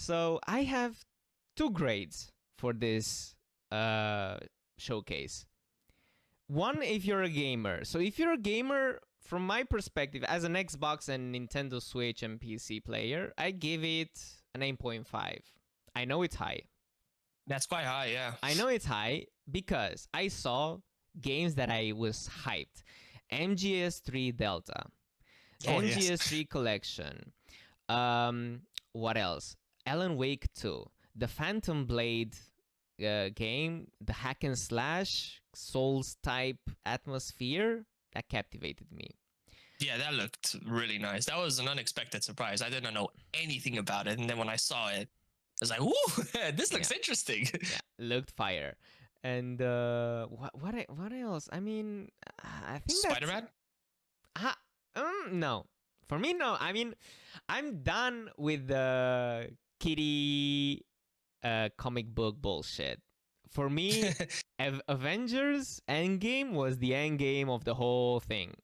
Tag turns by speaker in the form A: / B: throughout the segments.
A: So I have two grades for this showcase. One, if you're a gamer. So if you're a gamer, from my perspective, as an Xbox and Nintendo Switch and PC player, I give it an 8.5. I know it's high.
B: That's quite high, yeah.
A: I know it's high because I saw games that I was hyped. MGS3 Delta, MGS3 Collection. What else? Alan Wake 2, the Phantom Blade game, the hack and slash Souls type atmosphere that captivated me.
B: Yeah, that looked really nice. That was an unexpected surprise. I didn't know anything about it, and then when I saw it, I was like, "Ooh, this looks interesting."
A: Yeah, looked fire. And what else? I mean, I think
B: Spider-Man.
A: No, for me, no. I mean, I'm done with the kitty comic book bullshit. For me, Avengers Endgame was the end game of the whole thing.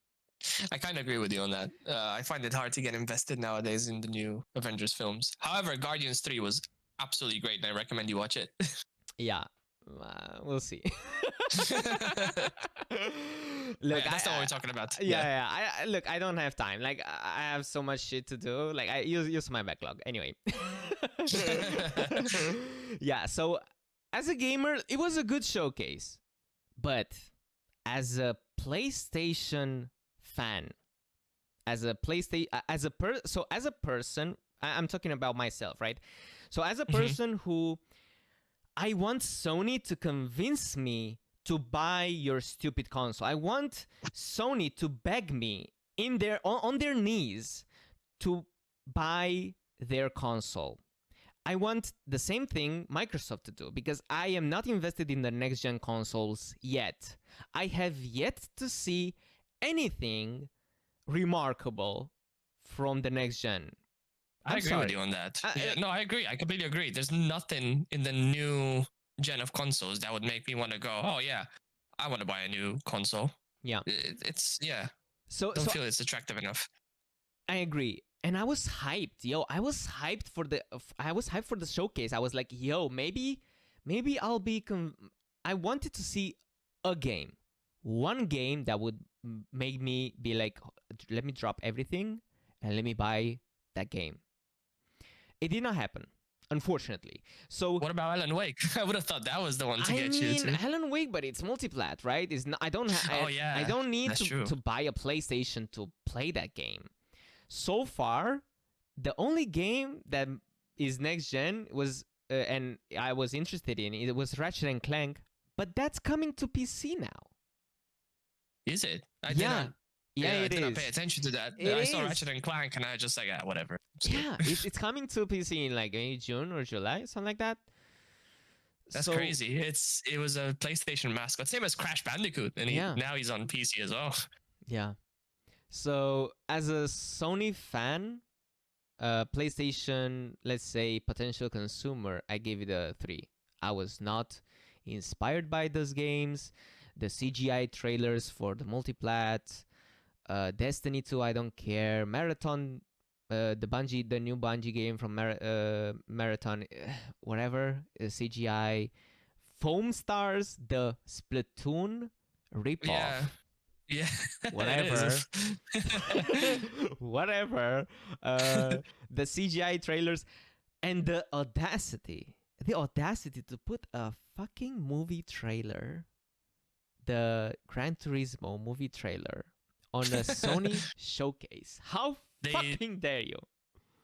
B: I kind of agree with you on that. I find it hard to get invested nowadays in the new Avengers films. However, Guardians 3 was absolutely great, and I recommend you watch it.
A: Yeah, we'll see.
B: Look, that's not what we're talking about.
A: Yeah. Look, I don't have time. Like, I have so much shit to do. Like, I use my backlog anyway. Yeah. So, as a gamer, it was a good showcase, but as a PlayStation fan, as a person, I'm talking about myself, right? So, as a person who I want Sony to convince me to buy your stupid console. I want Sony to beg me on their knees to buy their console. I want the same thing Microsoft to do because I am not invested in the next gen consoles yet. I have yet to see anything remarkable from the next gen.
B: I agree with you on that. No, I agree. I completely agree. There's nothing in the new gen of consoles that would make me want to go, oh yeah, I want to buy a new console.
A: Yeah.
B: It's yeah.
A: So
B: don't feel it's attractive enough.
A: I agree. And I was hyped, yo. I was hyped for the showcase. I was like, yo, maybe I'll be I wanted to see a game. One game that would make me be like, let me drop everything and let me buy that game. It did not happen, unfortunately. So
B: what about Alan Wake? I would have thought that was the one to get you to.
A: Alan Wake, but it's multiplat, right? It's not, I don't need to buy a PlayStation to play that game. So far, the only game that is next gen was and I was interested in it was Ratchet and Clank, but that's coming to PC now.
B: Is it?
A: I didn't
B: pay attention to that. I saw Ratchet and Clank, and I just like, whatever.
A: Yeah, it's coming to PC in like maybe June or July, something like that.
B: That's crazy. It was a PlayStation mascot, same as Crash Bandicoot, and now he's on PC as well.
A: Yeah. So as a Sony fan, PlayStation, let's say potential consumer, I gave it a 3. I was not inspired by those games. The CGI trailers for the multiplat. Destiny 2, I don't care. Marathon, the new Bungie game from Marathon, whatever, CGI. Foam Stars, the Splatoon ripoff.
B: Yeah.
A: Whatever. Whatever. The CGI trailers and the audacity to put a fucking movie trailer, the Gran Turismo movie trailer, on a Sony showcase. How fucking dare you?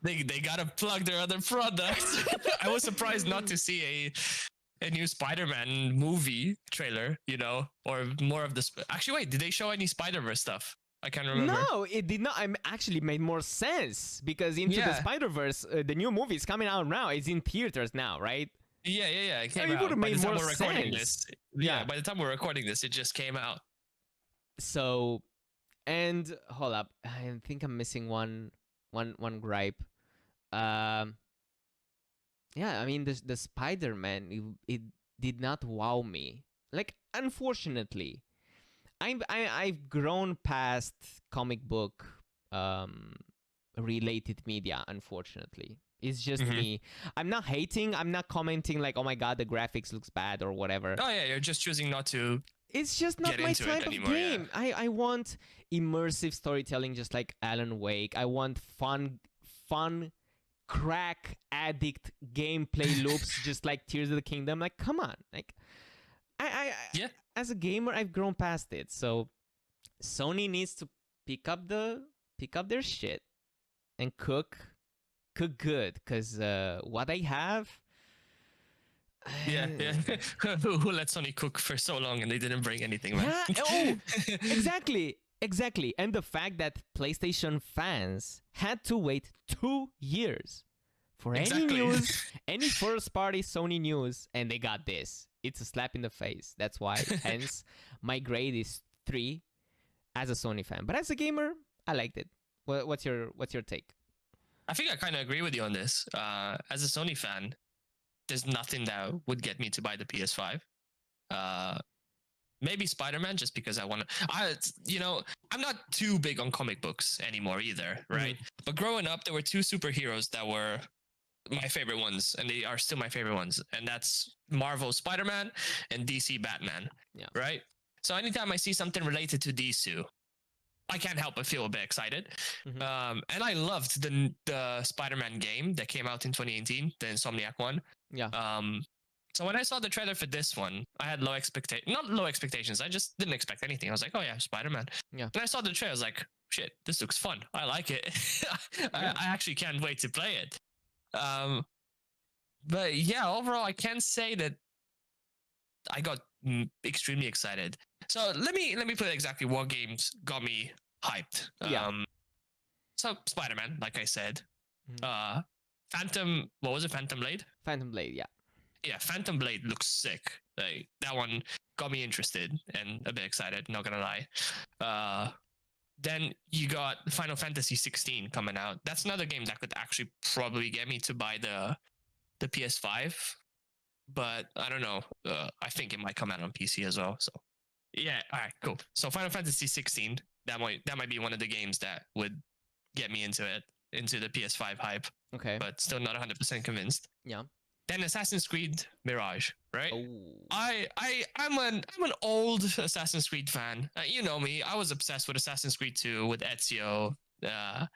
B: They gotta plug their other products. I was surprised not to see a new Spider-Man movie trailer, or more of this. Actually, wait, did they show any Spider-Verse stuff? I can't remember.
A: No, it did not. It actually made more sense because Into the Spider-Verse, the new movie is coming out now. It's in theaters now, right?
B: Yeah. It came
A: out. It would have made more
B: sense. By the time we're recording this, it just came out.
A: So, and hold up, I think I'm missing one gripe. Yeah, I mean the Spider-Man, it did not wow me. Like, unfortunately, I've grown past comic book related media, unfortunately. It's just
B: Mhm.
A: me. I'm not hating. I'm not commenting like, oh my god, the graphics looks bad or whatever.
B: Oh yeah, you're just choosing not to
A: It's just not
B: get
A: my
B: into it
A: type of
B: anymore. Yeah.
A: game. I want immersive storytelling just like Alan Wake. I want fun crack addict gameplay loops just like Tears of the Kingdom. Like, come on. Like
B: Yeah.
A: as a gamer, I've grown past it. So Sony needs to pick up their shit and cook good, because what they have.
B: Yeah. Who let Sony cook for so long and they didn't bring anything, man?
A: Yeah. Oh, exactly. And the fact that PlayStation fans had to wait 2 years for any
B: Exactly.
A: news, any first-party Sony news, and they got this. It's a slap in the face. That's why. Hence, my grade is 3 as a Sony fan. But as a gamer, I liked it. What's your take?
B: I think I kind of agree with you on this. As a Sony fan, there's nothing that would get me to buy the PS5. Maybe Spider-Man, just because I want to. I'm not too big on comic books anymore either, right? But growing up, there were 2 superheroes that were my favorite ones, and they are still my favorite ones, and that's Marvel Spider-Man and DC Batman.
A: Yeah.
B: Right. So anytime I see something related to these 2, I can't help but feel a bit excited.
A: Mhm.
B: And I loved the Spider-Man game that came out in 2018, the Insomniac one.
A: Yeah.
B: So when I saw the trailer for this one, I had not low expectations. I just didn't expect anything. I was like, oh yeah, Spider-Man.
A: Yeah.
B: And I saw the trailer, I was like, shit, this looks fun. I like it. I actually can't wait to play it. But yeah, overall, I can say that I got extremely excited. So let me put exactly what games got me hyped.
A: Yeah.
B: So Spider-Man, like I said,
A: Mhm.
B: Phantom. What was it? Phantom Blade.
A: Phantom Blade. Yeah.
B: Yeah, Phantom Blade looks sick. Like that one got me interested and a bit excited. Not gonna lie. Then you got Final Fantasy 16 coming out. That's another game that could actually probably get me to buy the PS5, but I don't know. I think it might come out on PC as well. So yeah, all right, cool. So Final Fantasy 16, that might be one of the games that would get me into the PS5 hype,
A: Okay.
B: but still not 100% convinced.
A: Yeah.
B: Then Assassin's Creed Mirage, right?
A: Oh.
B: I'm an old Assassin's Creed fan. You know me. I was obsessed with Assassin's Creed 2 with Ezio. I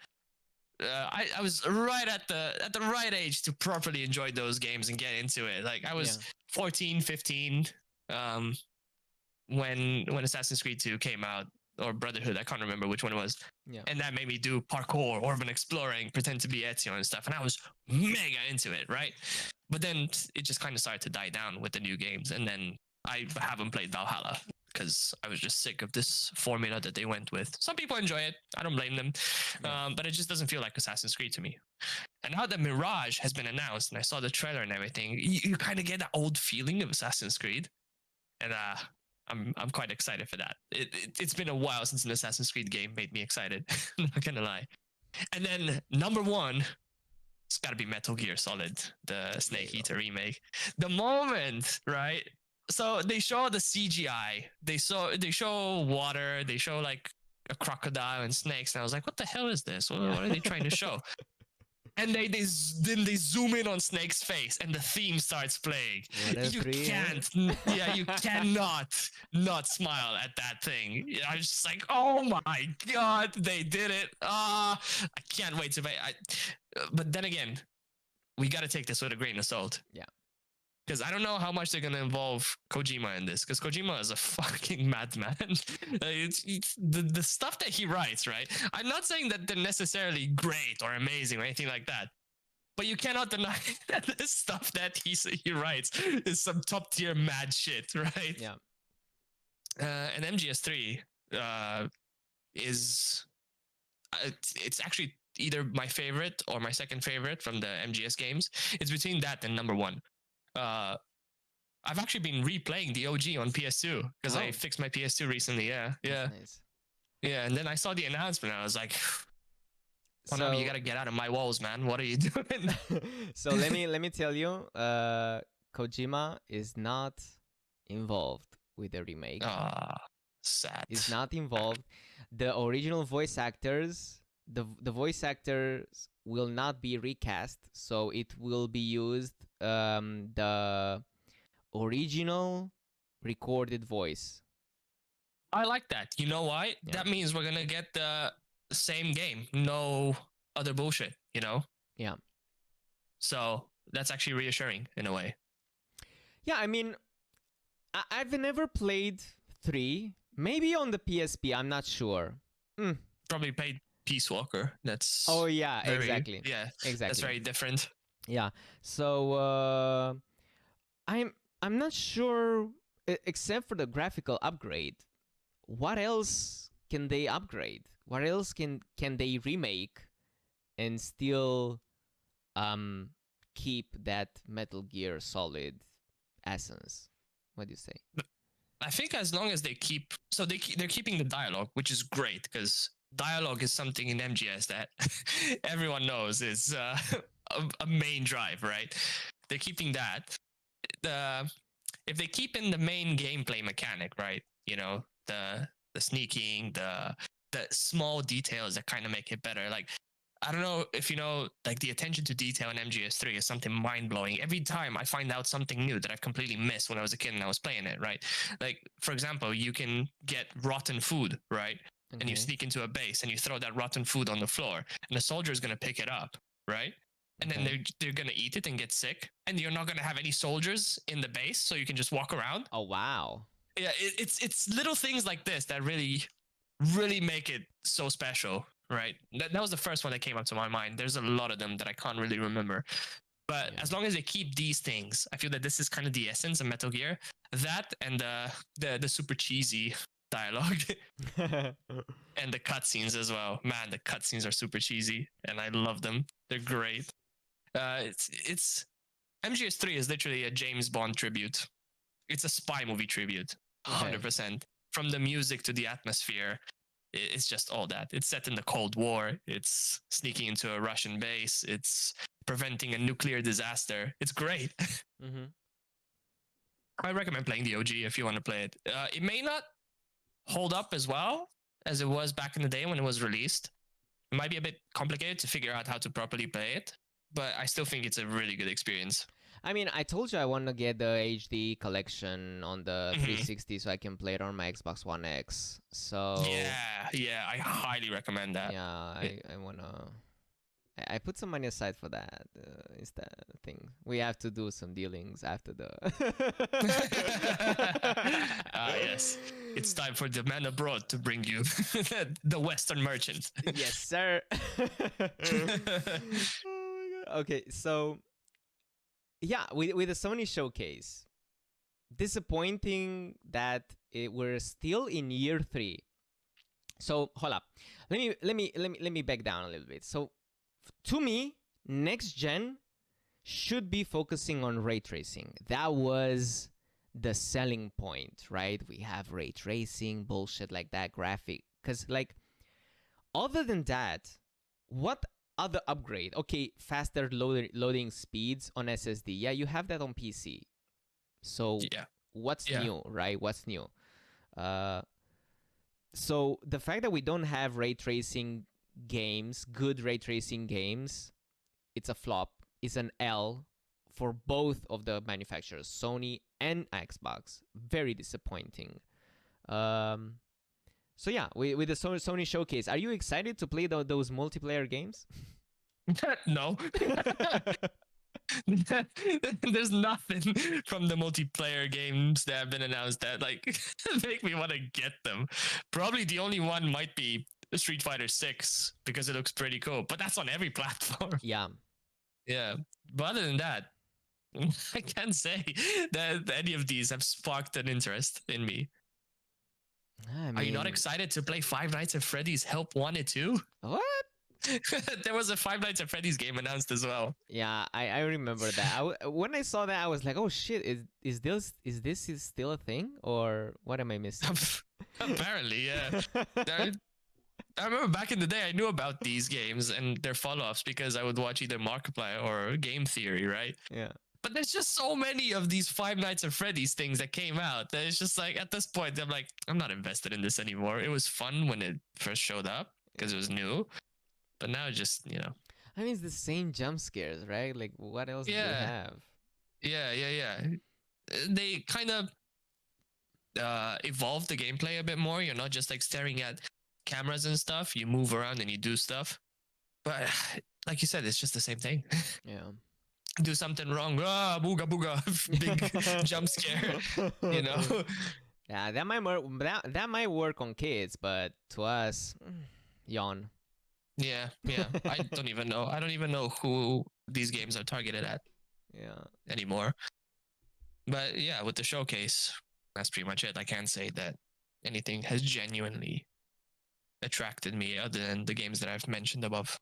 B: was right at the right age to properly enjoy those games and get into it. Like I was 14, 15 when Assassin's Creed 2 came out, or Brotherhood, I can't remember which one it was.
A: Yeah.
B: And that made me do parkour, urban exploring, pretend to be Ezio and stuff. And I was mega into it, right? But then it just kind of started to die down with the new games. And then I haven't played Valhalla because I was just sick of this formula that they went with. Some people enjoy it. I don't blame them. But it just doesn't feel like Assassin's Creed to me. And now that Mirage has been announced and I saw the trailer and everything, you kind of get that old feeling of Assassin's Creed. And I'm quite excited for that. It's been a while since an Assassin's Creed game made me excited. I'm not gonna lie. And then number 1, it's got to be Metal Gear Solid, the Snake Eater remake. The moment, right? So they show the CGI. They show water. They show like a crocodile and snakes. And I was like, what the hell is this? What are they trying to show? And then they zoom in on Snake's face, and the theme starts playing. You cannot not smile at that thing. I was just like, oh my god, they did it! I can't wait to play. But then again, we got to take this with a grain of salt.
A: Yeah.
B: Because I don't know how much they're going to involve Kojima in this. Because Kojima is a fucking madman. It's the stuff that he writes, right? I'm not saying that they're necessarily great or amazing or anything like that. But you cannot deny that the stuff that he writes is some top tier mad shit, right?
A: Yeah.
B: And MGS3 is... it's actually either my favorite or my second favorite from the MGS games. It's between that and number 1. I've actually been replaying the OG on PS2 because I fixed my PS2 recently. Yeah.
A: Nice.
B: Yeah, and then I saw the announcement. I was like,
A: So
B: you gotta get out of my walls, man. What are you doing?
A: so let me tell you, Kojima is not involved with the remake.
B: Sad.
A: He's not involved. The original voice actors, the voice actors will not be recast, so it will be used the original recorded voice.
B: I like that. You know why?
A: Yeah.
B: That means we're gonna get the same game, no other bullshit.
A: Yeah.
B: So that's actually reassuring in a way.
A: Yeah, I mean, I've never played 3. Maybe on the PSP, I'm not sure.
B: Probably played Peace Walker. That's
A: Oh yeah,
B: very,
A: exactly.
B: Yeah,
A: Exactly.
B: that's very different.
A: Yeah. So I'm not sure, except for the graphical upgrade. What else can they upgrade? What else can they remake and still keep that Metal Gear Solid essence? What do you say?
B: I think as long as they keep, so they're keeping the dialogue, which is great because dialogue is something in MGS that everyone knows is a main drive, right? They're keeping that. If they keep in the main gameplay mechanic, right? The sneaking, the small details that kind of make it better. Like, I don't know if you know, like the attention to detail in MGS3 is something mind blowing. Every time I find out something new that I completely missed when I was a kid and I was playing it, right? Like, for example, you can get rotten food, right? And you sneak into a base and you throw that rotten food on the floor, and the soldier is going to pick it up, right? And then they're going to eat it and get sick, and you're not going to have any soldiers in the base, so you can just walk around.
A: Oh wow.
B: Yeah, it's little things like this that really make it so special, right? That was the first one that came up to my mind. There's a lot of them that I can't really remember. But as long as they keep these things, I feel that this is kind of the essence of Metal Gear. That and the super cheesy dialogue and the cutscenes as well. Man, the cutscenes are super cheesy and I love them. They're great. It's MGS3 is literally a James Bond tribute. It's a spy movie tribute. 100%. From the music to the atmosphere, it's just all that. It's set in the Cold War. It's sneaking into a Russian base. It's preventing a nuclear disaster. It's great. I recommend playing the OG if you want to play it. It may not hold up as well as it was back in the day when it was released. It might be a bit complicated to figure out how to properly play it, but I still think it's a really good experience.
A: I mean, I told you I want to get the HD collection on the 360 so I can play it on my Xbox One X. So
B: yeah, I highly recommend that.
A: Yeah, I wanna. I put some money aside for that. Is that thing? We have to do some dealings after the.
B: Yes, it's time for the man abroad to bring you the Western merchant.
A: Yes, sir. Oh my God. Okay, so. Yeah, with the Sony showcase, disappointing that we're still in year 3. So hold up, let me back down a little bit. So to me, next gen should be focusing on ray tracing. That was the selling point, right? We have ray tracing, bullshit like that, graphic. Because like, other than that, what other upgrade? Okay, faster loading speeds on SSD. Yeah, you have that on PC. So what's new, right? What's new? So the fact that we don't have ray tracing games, good ray tracing games, it's a flop. It's an L for both of the manufacturers, Sony and Xbox. Very disappointing. So yeah, with the Sony showcase, are you excited to play those multiplayer games?
B: No. There's nothing from the multiplayer games that have been announced that like make me want to get them. Probably the only one might be Street Fighter 6 because it looks pretty cool, but that's on every platform.
A: Yeah.
B: But other than that, I can't say that any of these have sparked an interest in me. I mean, are you not excited to play Five Nights at Freddy's Help Wanted 2?
A: What?
B: There was a Five Nights at Freddy's game announced as well.
A: Yeah, I remember that. When I saw that, I was like, "Oh shit! Is this still a thing, or what am I missing?"
B: Apparently, yeah. I remember back in the day, I knew about these games and their follow-ups because I would watch either Markiplier or Game Theory, right?
A: Yeah.
B: But there's just so many of these Five Nights at Freddy's things that came out that it's just like, at this point, I'm like, I'm not invested in this anymore. It was fun when it first showed up because it was new. But now just,
A: I mean, it's the same jump scares, right? Like, what else do they
B: Yeah,
A: have?
B: yeah. They kind of evolve the gameplay a bit more. You're not just like staring at cameras and stuff. You move around and you do stuff. But like you said, it's just the same thing.
A: Yeah.
B: Do something wrong, booga booga, big jump scare. You know.
A: Yeah, that might work on kids, but to us, yawn.
B: Yeah. I don't even know. I don't even know who these games are targeted at
A: Yeah.
B: anymore. But yeah, with the showcase, that's pretty much it. I can't say that anything has genuinely attracted me other than the games that I've mentioned above.